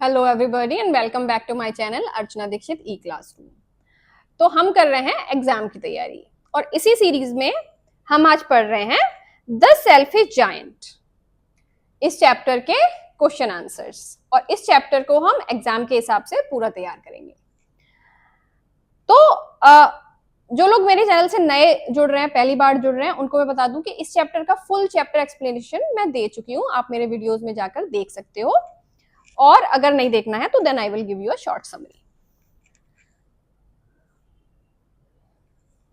Hello everybody and welcome back to my channel Archana Dixit e classroom. तो हम कर रहे हैं एग्जाम की तैयारी और इसी सीरीज में हम आज पढ़ रहे हैं द सेल्फिश जायंट, इस चैप्टर के क्वेश्चन आंसर्स। और इस चैप्टर को हम एग्जाम के हिसाब से पूरा तैयार करेंगे। तो जो लोग मेरे चैनल से नए जुड़ रहे हैं, पहली बार जुड़ रहे हैं, उनको मैं बता दूं कि इस चैप्टर का फुल चैप्टर एक्सप्लेनेशन मैं दे चुकी हूं। आप मेरे वीडियोस में जाकर देख सकते हो, और अगर नहीं देखना है तो then I will give you a short summary.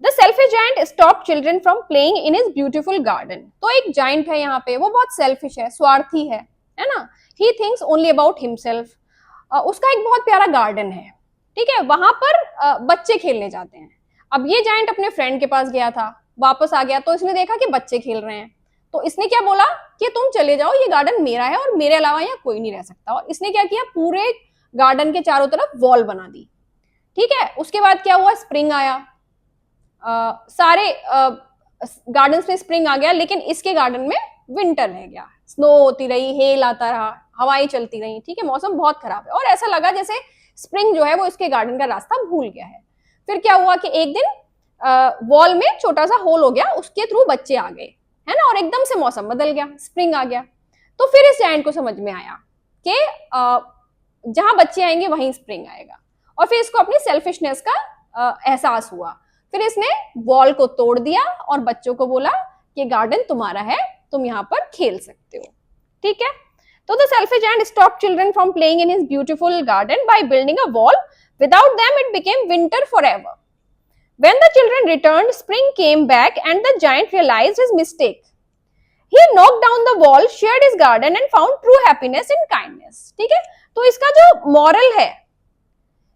The selfish giant stop children from playing in his beautiful garden. तो एक जायंट है यहाँ पे, वो बहुत सेल्फिश है, स्वार्थी है ना। He thinks only about himself. उसका एक बहुत प्यारा गार्डन है, ठीक है, वहां पर बच्चे खेलने जाते हैं। अब ये जायंट अपने फ्रेंड के पास गया था, वापस आ गया तो इसने देखा कि बच्चे खेल रहे हैं, तो इसने क्या बोला कि तुम चले जाओ, ये गार्डन मेरा है और मेरे अलावा यहाँ कोई नहीं रह सकता। और इसने क्या किया, पूरे गार्डन के चारों तरफ वॉल बना दी, ठीक है। उसके बाद क्या हुआ, स्प्रिंग आया, सारे गार्डन्स में स्प्रिंग आ गया, लेकिन इसके गार्डन में विंटर रह गया। स्नो होती रही, हेल आता रहा, हवाएं चलती रही, ठीक है, मौसम बहुत खराब है और ऐसा लगा जैसे स्प्रिंग जो है वो इसके गार्डन का रास्ता भूल गया है। फिर क्या हुआ कि एक दिन वॉल में छोटा सा होल हो गया, उसके थ्रू बच्चे आ गए, है ना, और एकदम से मौसम बदल गया, स्प्रिंग आ गया। तो फिर इस जायंट को समझ में आया कि जहां बच्चे आएंगे वहीं स्प्रिंग आएगा, और फिर इसको अपनी सेल्फिशनेस का एहसास हुआ। फिर इसने वॉल को तोड़ दिया और बच्चों को बोला कि गार्डन तुम्हारा है, तुम यहाँ पर खेल सकते हो, ठीक है। तो the selfish giant stop children from playing in his beautiful garden by building a wall. Without them, it became winter forever. When the children returned, spring came back and the giant realized his mistake. He knocked down the wall, shared his garden and found true happiness in kindness. ठीक है, तो इसका जो moral है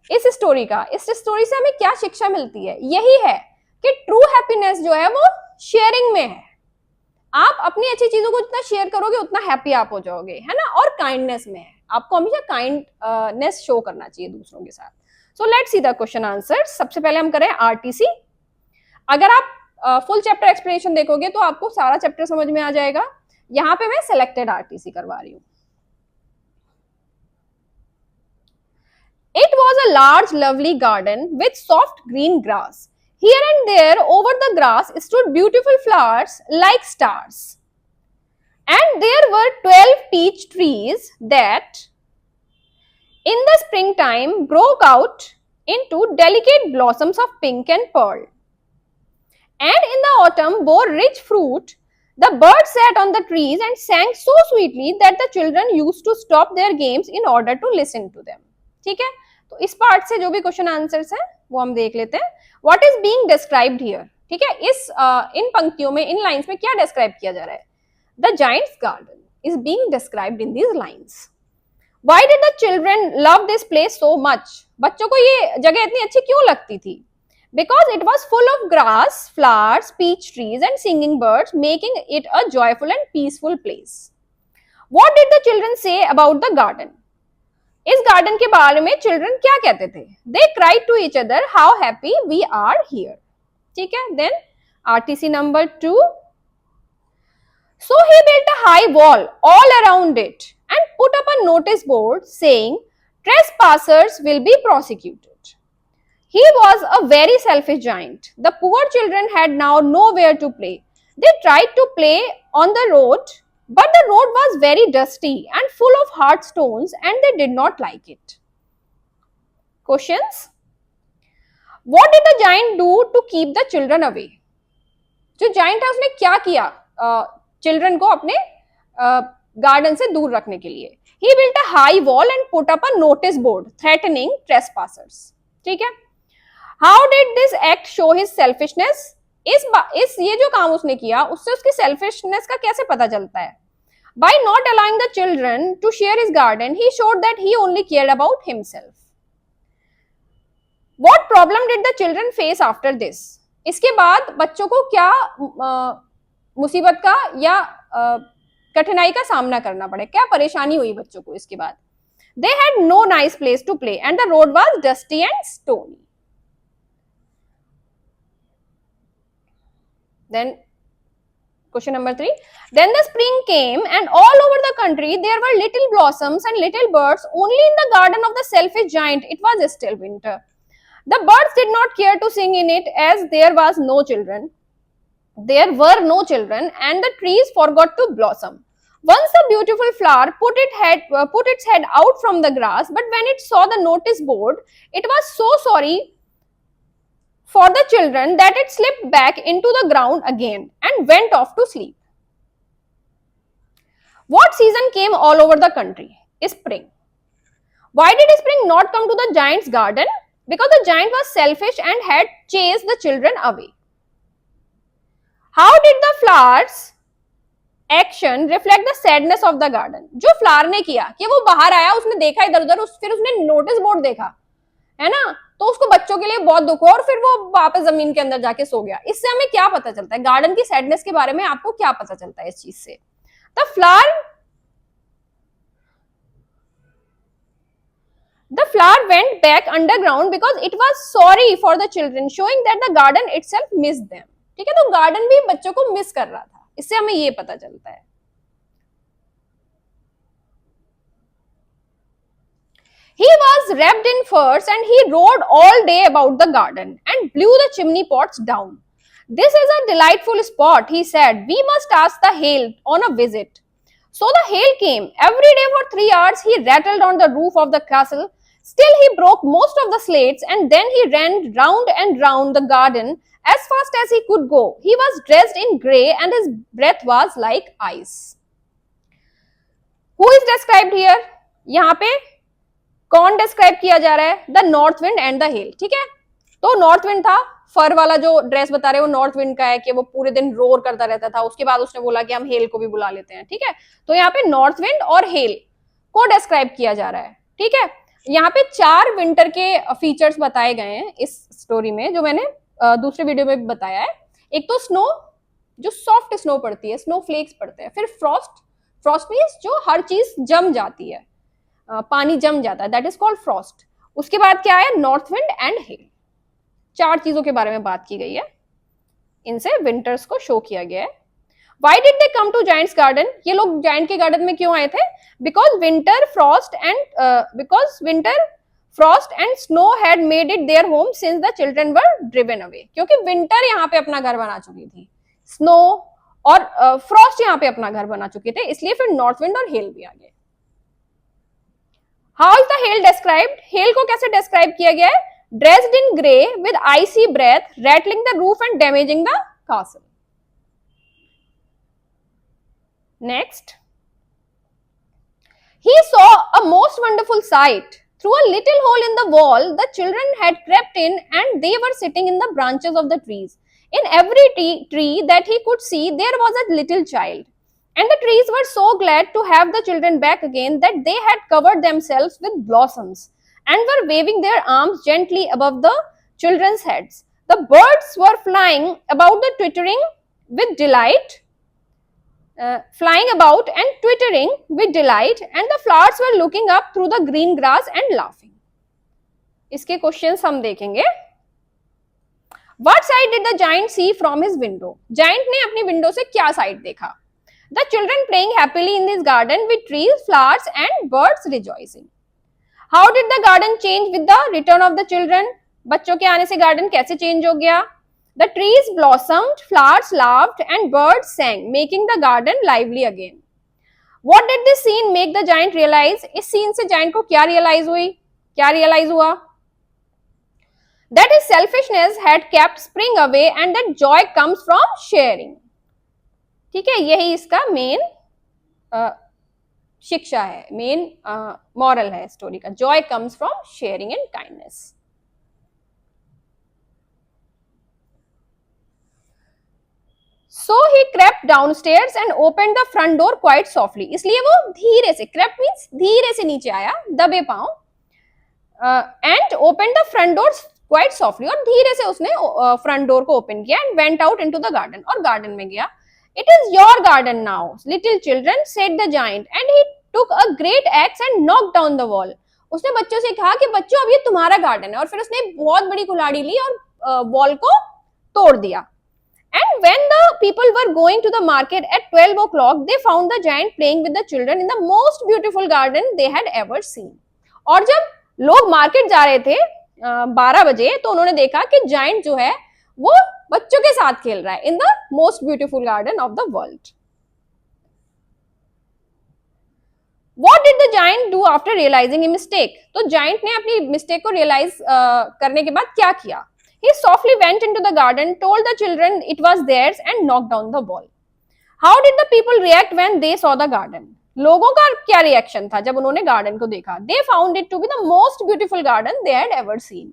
इस story का, इस story से हमें क्या शिक्षा मिलती है, यही है कि ट्रू हैप्पीनेस जो है वो शेयरिंग में है। आप अपनी अच्छी चीजों को जितना शेयर करोगे उतना हैप्पी आप हो जाओगे, है ना। और काइंडनेस में है, आपको हमेशा काइंडनेस शो करना चाहिए दूसरों के साथ। So let's see the question answer. सबसे पहले हम करें आरटीसी। अगर आप फुल चैप्टर एक्सप्लेनेशन देखोगे तो आपको सारा चैप्टर समझ में आ जाएगा। यहां पे मैं सिलेक्टेड आरटीसी करवा रही हूं। It was a large, lovely garden with soft green grass. Here and there over the grass stood beautiful flowers like stars. And there were 12 peach trees that in the springtime broke out into delicate blossoms of pink and pearl. And in the autumn bore rich fruit. The birds sat on the trees and sang so sweetly that the children used to stop their games in order to listen to them. ठीक है, तो इस part से जो भी question answers है वो हम देख लेते हैं। What is being described here, ठीक है, इस इन पंक्तियों में, इन लाइंस में क्या डिस्क्राइब किया जा रहा है। The giants garden is being described in these lines. Why did the children love this place so much? बच्चों को ये जगह इतनी अच्छी क्यों लगती थी? Because it was full of grass, flowers, peach trees and singing birds, making it a joyful and peaceful place. What did the children say about the garden? इस गार्डन के बारे में चिल्ड्रन क्या कहते थे? They cried to each other how happy we are here. ठीक है, then RTC number 2. So he built a high wall all around it and put up a notice board saying trespassers will be prosecuted. He was a very selfish giant. The poor children had now nowhere to play. They tried to play on the road, but the road was very dusty and full of hard stones and they did not like it. Questions? What did the giant do to keep the children away? जो giant है उसने क्या किया children को अपने garden से दूर रखने के लिए? He built a high wall and put up a notice board threatening trespassers. ठीक है, How did this act show his selfishness? इस ये जो काम उसने किया उससे उसकी सेल्फिशनेस का कैसे पता चलता है? By not allowing the children to share his garden, he showed that he only cared about himself. What problem did the children face after this? इसके बाद बच्चों को क्या मुसीबत का या कठिनाई का सामना करना पड़े, क्या परेशानी हुई बच्चों को इसके बाद? They had no nice place to play and the road was dusty and stony. Then Question number 3. Then the spring came and all over the country there were little blossoms and little birds. Only in the garden of the selfish giant it was still winter. The birds did not care to sing in it as there was no children. There were no children and the trees forgot to blossom. Once the beautiful flower put its head out from the grass, but when it saw the notice board, it was so sorry for the children that it slipped back into the ground again and went off to sleep. What season came all over the country? Spring. Why did spring not come to the giant's garden? Because the giant was selfish and had chased the children away. How did the flowers action reflect the sadness of the garden? जो flower ने किया कि वो बाहर आया, उसने देखा इधर उधर, फिर उसने नोटिस बोर्ड देखा, है ना, तो उसको बच्चों के लिए बहुत दुख हुआ और फिर वो वापस जमीन के अंदर जाके सो गया. इससे हमें क्या पता चलता है? गार्डन की सैडनेस के बारे में आपको क्या पता चलता है इस चीज से? The flower went back underground because it was sorry for the children, showing that the garden itself missed them. ठीक है, तो गार्डन भी बच्चों को मिस कर रहा था. इससे हमें ये पता चलता है. He was wrapped in furs and he rode all day about the garden and blew the chimney pots down. This is a delightful spot, he said. We must ask the hail on a visit. So the hail came. Every day for 3 hours he rattled on the roof of the castle. Still he broke most of the slates and then he ran round and round the garden as fast as he could go. He was dressed in grey and his breath was like ice. Who is described here? यहाँ पे कौन describe किया जा रहा है? The north wind and the hell. ठीक है, तो नॉर्थ विंड था, फर वाला जो ड्रेस बता रहे हैं वो नॉर्थ विंड का है कि वो पूरे दिन रोर करता रहता था. उसके बाद उसने बोला कि हम हेल को भी बुला लेते हैं. ठीक है, तो यहाँ पे नॉर्थ विंड और हेल को डिस्क्राइब किया जा रहा है. ठीक है, यहाँ पे 4 विंटर के फीचर्स बताए गए हैं इस स्टोरी में, जो मैंने दूसरे वीडियो में भी बताया है. एक तो स्नो, जो सॉफ्ट स्नो पड़ती है, स्नो फ्लेक्स पड़ते हैं. फिर फ्रॉस्ट, फ्रॉस्ट मीन्स जो हर चीज जम जाती है, पानी जम जाता है, दैट इज कॉल्ड फ्रॉस्ट. उसके बाद क्या है? North wind and hell. 4 चीजों के बारे में बात की गई है, इनसे विंटर्स को शो किया गया है. Why did they come to Giant's garden? ये लोग जायंट के गार्डन में क्यों आए थे? Because winter frost and snow had made it their home since the children were driven away. क्योंकि विंटर यहाँ पे अपना घर बना चुकी थी, स्नो और फ्रॉस्ट यहाँ पे अपना घर बना चुके थे, इसलिए फिर नॉर्थ विंड और हेल भी आ गए. How is the hail described? Hello को कैसे डिस्क्राइब किया गया है? Dressed in grey with icy breath, rattling the roof and damaging the castle. Next, he saw a most wonderful sight. Through a little hole in the wall, the children had crept in and they were sitting in the branches of the trees. In every tree that he could see, there was a little child. And the trees were so glad to have the children back again that they had covered themselves with blossoms and were waving their arms gently above the children's heads. The birds were flying about and twittering with delight, and the flowers were looking up through the green grass and laughing. इसके questions हम देखेंगे. What sight did the giant see from his window? Giant ने अपनी window से क्या site देखा? The children playing happily in this garden with trees, flowers and birds rejoicing. How did the garden change with the return of the children? बच्चों के आने से garden कैसे चेंज हो गया? The trees blossomed, flowers laughed and birds sang, making the garden lively again. What did this scene make the giant realize? इस scene से giant को क्या realize हुआ? That his selfishness had kept spring away and that joy comes from sharing. ठीक है, यही इसका main शिक्षा है, मेन मॉरल है स्टोरी का. Joy comes from sharing and kindness. So he crept downstairs and opened the front door quite softly. इसलिए वो धीरे से, crept means धीरे से नीचे आया, दबे पांव, and opened the front door quite softly, और धीरे से उसने फ्रंट डोर को ओपन किया and went out into the garden, और गार्डन में गया. It is your garden now, little children, said the giant, and he took a great axe and knocked down the wall. उसने बच्चों से कहा कि बच्चों अब ये तुम्हारा गार्डन है, और फिर उसने बहुत बड़ी कुल्हाड़ी ली और वॉल को तोड़ दिया. And when the people were going to the market at 12 o'clock, they found the giant playing with the children in the most beautiful garden they had ever seen. और जब लोग मार्केट जा रहे थे 12 बजे, तो उन्होंने देखा कि जाइंट जो है वो बच्चों के साथ खेल रहा है in the most beautiful garden of the world. What did the giant do after realizing a mistake? तो जाइंट ने अपनी मिस्टेक को रियलाइज करने के बाद क्या किया? He softly went into the garden, told the children it was theirs, and knocked down the ball. How did the people react when they saw the garden? लोगों का क्या रिएक्शन था जब उन्होंने गार्डन को देखा? They found it to be the most beautiful garden they had ever seen.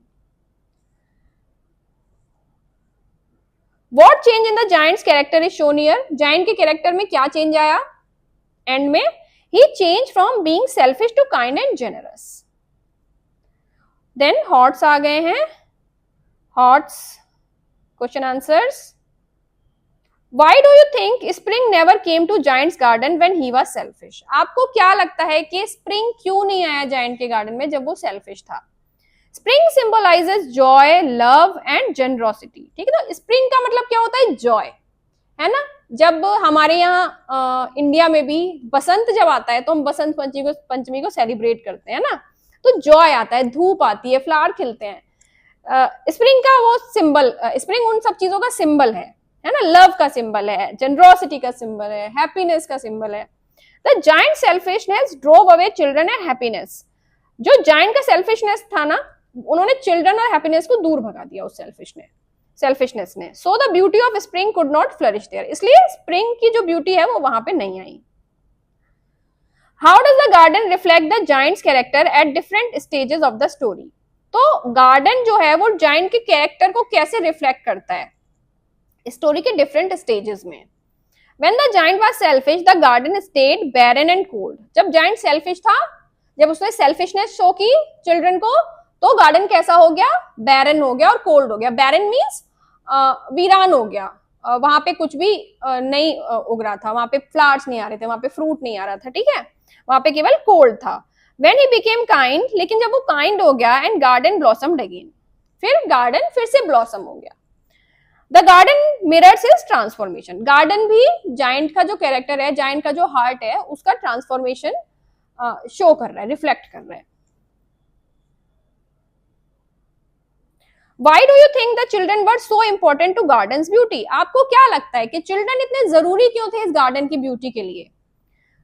What change in the giant's character is shown here? Giant के character में क्या चेंज आया? एंड में he changed from being selfish to kind and generous. Then HOTS आ गए हैं. HOTS question answers. Why do you think Spring never came to Giant's garden when he was selfish? आपको क्या लगता है कि स्प्रिंग क्यों नहीं आया जाइंट के गार्डन में जब वो सेल्फिश था? Spring symbolizes Joy, love and generosity. ठीक है, तो स्प्रिंग का मतलब क्या होता है? जॉय, है ना. जब हमारे यहाँ इंडिया में भी बसंत जब आता है तो हम बसंत पंचमी को सेलिब्रेट करते हैं ना, तो जॉय आता है, धूप आती है, फ्लावर खिलते हैं. स्प्रिंग का वो सिंबल, स्प्रिंग उन सब चीजों का सिंबल है ना. लव का सिंबल है, जेनरोसिटी का सिंबल है, हैप्पीनेस का सिंबल है. The giant selfishness drove away children and happiness. जो जाइंट का सेल्फिशनेस था ना, उन्होंने चिल्ड्रन और हैप्पीनेस को दूर भगा दिया उस सेल्फिशनेस ने. So the beauty of spring could not flourish there. इसलिए स्प्रिंग की जो ब्यूटी है वो वहां पे नहीं आई. How does the garden reflect the giant's character at different stages of the story? तो गार्डन जो है वो जाइंट के कैरेक्टर को कैसे रिफ्लेक्ट करता है स्टोरी के डिफरेंट स्टेजेस में? When the giant was selfish, the garden stayed barren and cold. जब जाइंट सेल्फिश था, जब उसने सेल्फिशनेस शो की चिल्ड्रन को, तो गार्डन कैसा हो गया? बैरन हो गया और कोल्ड हो गया. बैरन मीन्स वीरान हो गया. वहां पे कुछ भी नहीं उग रहा था, वहां पे फ्लावर्स नहीं आ रहे थे, वहां पे फ्रूट नहीं आ रहा था. ठीक है, वहां पे केवल कोल्ड था. When he became kind, लेकिन जब वो काइंड हो गया, एंड गार्डन ब्लॉसम्ड अगेन, फिर गार्डन फिर से ब्लॉसम हो गया. The garden mirrors his transformation. Garden भी जाइंट का जो कैरेक्टर है, जाइंट का जो हार्ट है, उसका ट्रांसफॉर्मेशन शो कर रहा है, रिफ्लेक्ट कर रहा है. Why do you think the children were so important to garden's beauty? आपको क्या लगता है कि चिल्ड्रन इतने जरूरी क्यों थे इस गार्डन की ब्यूटी के लिए?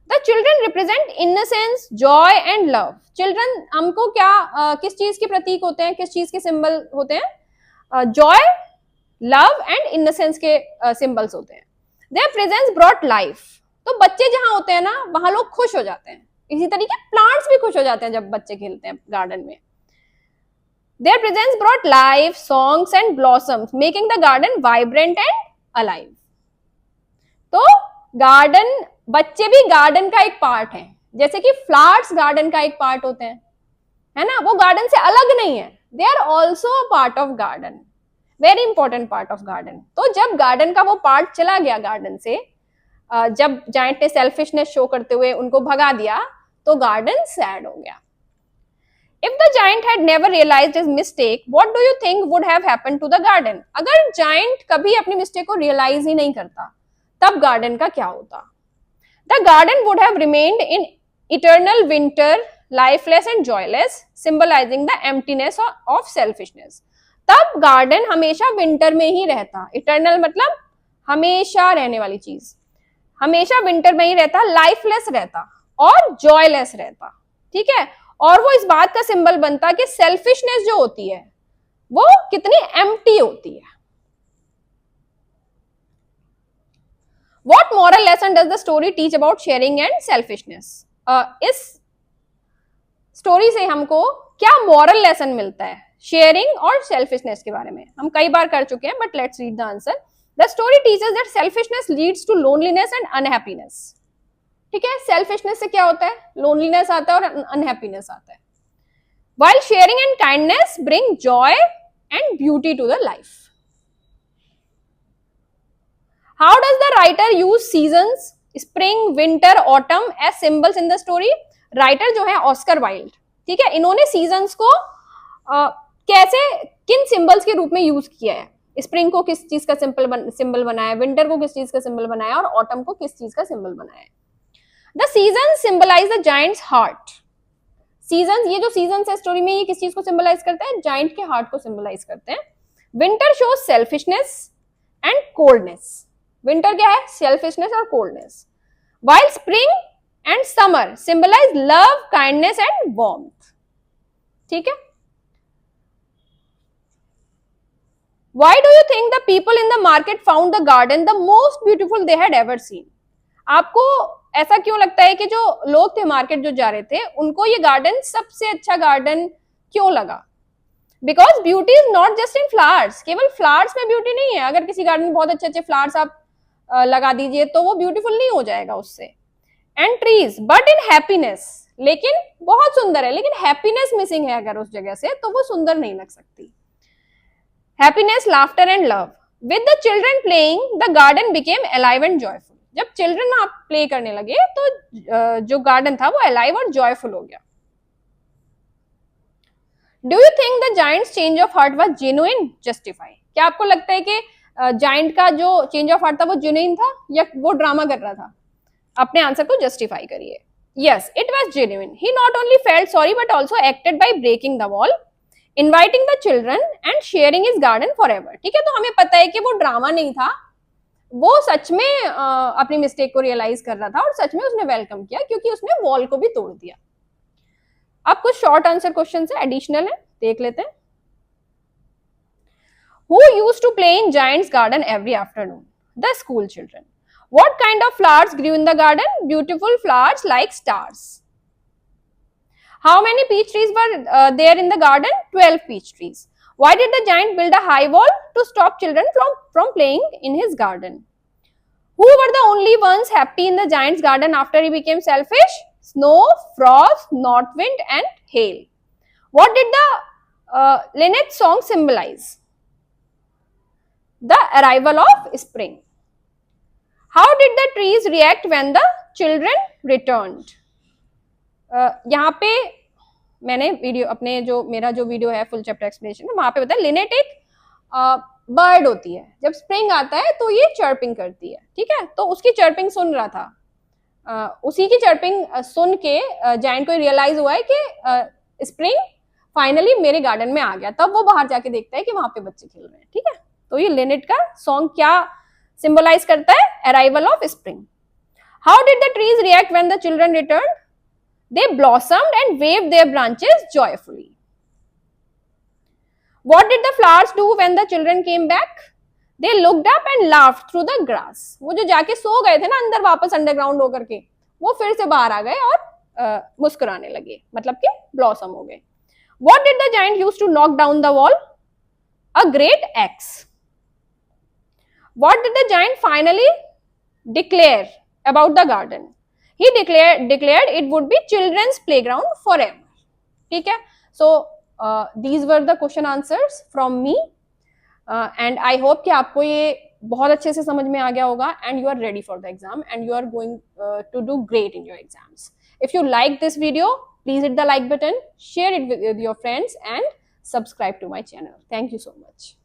The children represent innocence, joy and love. Children हमको क्या किस चीज के प्रतीक होते हैं, किस चीज के सिंबल होते हैं? जॉय, लव एंड इनोसेंस के सिंबल्स होते हैं. Their presence brought life. तो बच्चे जहां होते हैं ना, वहां लोग खुश हो जाते हैं. इसी तरीके प्लांट्स भी खुश हो जाते हैं जब बच्चे खेलते हैं गार्डन में. Their presence brought life, songs and blossoms, making the garden vibrant and alive. तो गार्डन, बच्चे भी गार्डन का एक पार्ट है, जैसे कि फ्लावर्स गार्डन का एक पार्ट होते हैं, है ना. वो गार्डन से अलग नहीं है. They are also a part of garden, very important part of garden. तो जब गार्डन का वो पार्ट चला गया गार्डन से, जब जाइंट ने सेल्फिशनेस शो करते हुए उनको भगा दिया, तो गार्डन सैड हो गया. If the giant had never realized his mistake, what do you think would have happened to the garden? अगर giant कभी अपनी मिस्टेक को रियलाइज ही नहीं करता, तब गार्डन का क्या होता? The garden would have remained in eternal winter, lifeless and joyless, symbolizing the emptiness of selfishness. तब गार्डन हमेशा विंटर में ही रहता. इटर्नल मतलब हमेशा रहने वाली चीज, हमेशा विंटर में ही रहता, लाइफलेस रहता और जॉयलेस रहता. ठीक है, और वो इस बात का सिंबल बनता कि सेल्फिशनेस जो होती है वो कितनी एम्प्टी होती है. What moral lesson does the story teach about sharing and selfishness? इस स्टोरी से हमको क्या मॉरल लेसन मिलता है शेयरिंग और सेल्फिशनेस के बारे में? हम कई बार कर चुके हैं, but let's read the answer. The story teaches that selfishness leads to loneliness and unhappiness. ठीक है, सेल्फिशनेस से क्या होता है? लोनलीनेस आता है और अनहैप्पीनेस आता है. While sharing and kindness bring joy and beauty to the life. How does the writer use seasons, spring, winter, autumn as symbols in the story? Writer जो है ऑस्कर वाइल्ड, ठीक है, इन्होंने सीजन्स को कैसे किन सिंबल्स के रूप में यूज किया है स्प्रिंग को किस चीज का सिंबल बनाया, विंटर को किस चीज का सिंबल बनाया, और ऑटम को किस चीज का सिंबल बनाया। The season symbolize the giant's heart. Season, ये जो सीजन है स्टोरी में, ये किस चीज को सिंबलाइज करते हैं, जाइंट के हार्ट को सिंबलाइज करते हैं। Winter shows selfishness and coldness. Winter क्या है, सेल्फिशनेस और coldness. While spring and summer symbolize love, kindness and warmth. ठीक है। Why do you think the people in the market found the garden the most beautiful they had ever seen? आपको ऐसा क्यों लगता है कि जो लोग थे मार्केट जो जा रहे थे, उनको ये गार्डन सबसे अच्छा गार्डन क्यों लगा? Because beauty is not just in flowers. केवल फ्लावर्स में ब्यूटी नहीं है। अगर किसी गार्डन में बहुत अच्छे अच्छे फ्लावर्स आप लगा दीजिए तो वो ब्यूटीफुल नहीं हो जाएगा उससे। And trees but in happiness, लेकिन बहुत सुंदर है, लेकिन हैप्पीनेस मिसिंग है अगर उस जगह से, तो वो सुंदर नहीं लग सकती। Happiness, laughter and love. With the children playing, the garden became alive and joyful. जब चिल्ड्रन आप प्ले करने लगे तो जो गार्डन था वो अलाइव और जॉयफुल हो गया। Do you think the Giants change of heart was genuine, justify? क्या आपको लगता है कि जाइंट का जो चेंज ऑफ हार्ट था वो जेन्युइन था या वो ड्रामा कर रहा था? अपने आंसर को जस्टिफाई करिए। Yes, it was genuine. He not only felt sorry but also acted by breaking the wall, inviting the children and sharing his garden forever. ठीक है, तो हमें पता है कि वो ड्रामा नहीं था, वो सच में अपनी मिस्टेक को रियलाइज कर रहा था और सच में उसने वेलकम किया, क्योंकि उसने वॉल को भी तोड़ दिया। अब कुछ शॉर्ट आंसर क्वेश्चन है, एडिशनल है, देख लेते हैं। Who used to play in Giant's garden every afternoon? The school children. What kind of flowers grew in the garden? Beautiful flowers like stars. How many peach trees were there in the garden? 12 peach trees. Why did the giant build a high wall? To stop children from playing in his garden. Who were the only ones happy in the giant's garden after he became selfish? Snow, frost, north wind and hail. What did the Linnet song symbolize? The arrival of spring. How did the trees react when the children returned? यहाँ पे मैंने video अपने जो मेरा जो video है full chapter explanation है, वहां पे बताया लिनेट एक बर्ड होती है। जब स्प्रिंग आता है तो ये चर्पिंग करती है। ठीक है, तो उसकी चर्पिंग सुन रहा था। उसी की चर्पिंग सुन के जायंट को रियलाइज हुआ है कि स्प्रिंग फाइनली मेरे गार्डन में आ गया। तब वो बाहर जाके देखता है कि वहां पे बच्चे खेल रहे हैं। ठीक है, तो ये लिनेट का सॉन्ग क्या सिंबलाइज करता है? Arrival of spring. How did the trees react when the children return? They blossomed and waved their branches joyfully. What did the flowers do when the children came back? They looked up and laughed through the grass. वो जो जाके सो गए थे ना अंदर वापस underground होकर के, वो फिर से बाहर आ गए और मुस्कुराने लगे, मतलब कि ब्लॉसम हो गए। What did the giant use to knock down the wall? A great axe. What did the giant finally declare about the garden? He declared it would be children's playground forever. ठीक है, so these were the question answers from me and I hope कि आपको ये बहुत अच्छे से समझ में आ गया होगा and you are ready for the exam and you are going to do great in your exams. If you like this video, please hit the like button, share it with your friends and subscribe to my channel. Thank you so much.